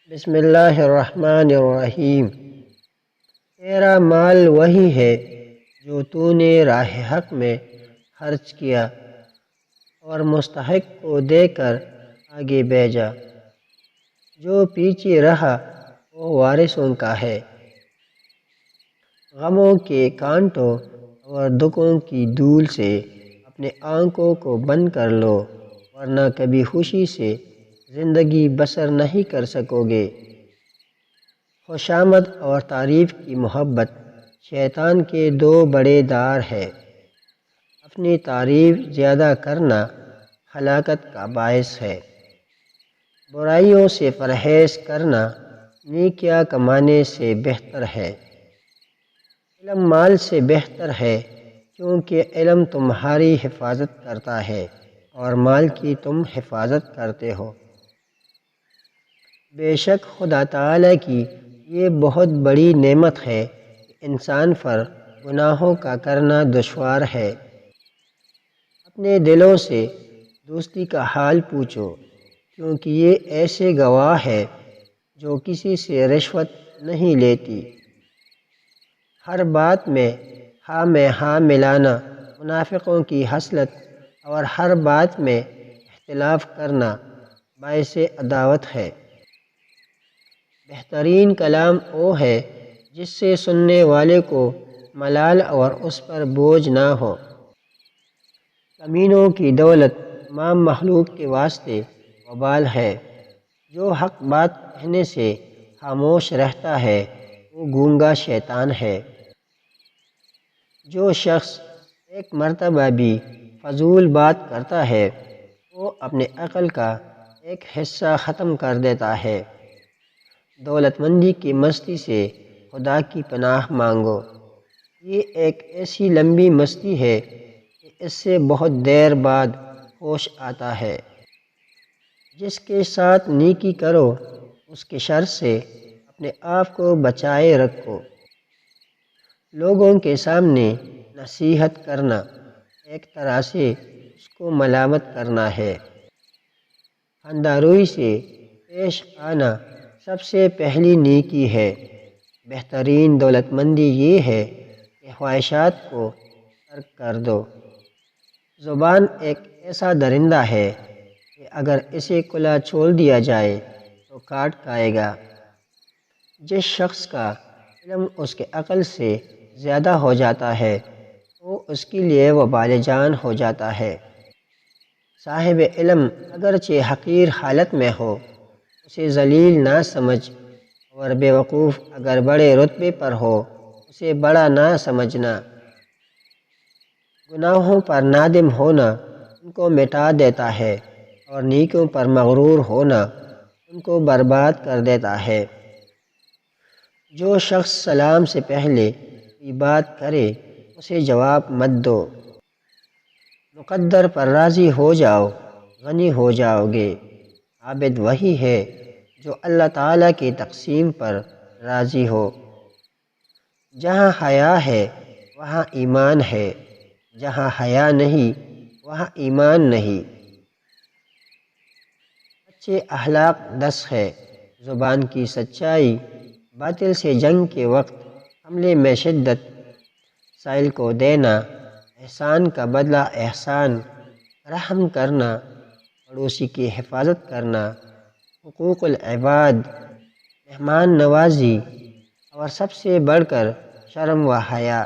بسم اللہ الرحمن الرحیم۔ تیرا مال وہی ہے جو تو نے راہ حق میں خرچ کیا اور مستحق کو دے کر آگے بھیجا۔ جو پیچھے رہا وہ وارثوں کا ہے۔ غموں کے کانٹوں اور دکھوں کی دھول سے اپنے آنکھوں کو بند کر لو، ورنہ کبھی خوشی سے زندگی بسر نہیں کر سکو گے۔ خوشامد اور تعریف کی محبت شیطان کے دو بڑے دار ہے۔ اپنی تعریف زیادہ کرنا ہلاکت کا باعث ہے۔ برائیوں سے پرہیز کرنا نیکیاں کمانے سے بہتر ہے۔ علم مال سے بہتر ہے، کیونکہ علم تمہاری حفاظت کرتا ہے اور مال کی تم حفاظت کرتے ہو۔ بے شک خدا تعالیٰ کی یہ بہت بڑی نعمت ہے کہ انسان پر گناہوں کا کرنا دشوار ہے۔ اپنے دلوں سے دوستی کا حال پوچھو، کیونکہ یہ ایسے گواہ ہے جو کسی سے رشوت نہیں لیتی۔ ہر بات میں ہاں ملانا منافقوں کی خصلت اور ہر بات میں اختلاف کرنا باعث عداوت ہے۔ بہترین کلام وہ ہے جس سے سننے والے کو ملال اور اس پر بوجھ نہ ہو۔ کمینوں کی دولت تمام مخلوق کے واسطے وبال ہے۔ جو حق بات کہنے سے خاموش رہتا ہے وہ گونگا شیطان ہے۔ جو شخص ایک مرتبہ بھی فضول بات کرتا ہے وہ اپنے عقل کا ایک حصہ ختم کر دیتا ہے۔ دولت مندی کی مستی سے خدا کی پناہ مانگو۔ یہ ایک ایسی لمبی مستی ہے کہ اس سے بہت دیر بعد ہوش آتا ہے۔ جس کے ساتھ نیکی کرو اس کے شر سے اپنے آپ کو بچائے رکھو۔ لوگوں کے سامنے نصیحت کرنا ایک طرح سے اس کو ملامت کرنا ہے۔ خندہ روئی سے پیش آنا سب سے پہلی نیکی ہے۔ بہترین دولت مندی یہ ہے کہ خواہشات کو ترک کر دو۔ زبان ایک ایسا درندہ ہے کہ اگر اسے کھلا چھوڑ دیا جائے تو کاٹ کھائے گا۔ جس شخص کا علم اس کے عقل سے زیادہ ہو جاتا ہے وہ اس کے لیے وبال جان ہو جاتا ہے۔ صاحب علم اگرچہ حقیر حالت میں ہو اسے ذلیل نہ سمجھ، اور بے وقوف اگر بڑے رتبے پر ہو اسے بڑا نہ سمجھنا۔ گناہوں پر نادم ہونا ان کو مٹا دیتا ہے، اور نیکیوں پر مغرور ہونا ان کو برباد کر دیتا ہے۔ جو شخص سلام سے پہلے کوئی بات کرے اسے جواب مت دو۔ مقدر پر راضی ہو جاؤ، غنی ہو جاؤ گے۔ عابد وہی ہے جو اللہ تعالیٰ کی تقسیم پر راضی ہو۔ جہاں حیا ہے وہاں ایمان ہے، جہاں حیا نہیں وہاں ایمان نہیں۔ اچھے اخلاق 10 ہے۔ زبان کی سچائی، باطل سے جنگ کے وقت حملے میں شدت، سائل کو دینا، احسان کا بدلہ احسان، رحم کرنا، پڑوسی کی حفاظت کرنا، حقوق العباد، مہمان نوازی، اور سب سے بڑھ کر شرم و حیا۔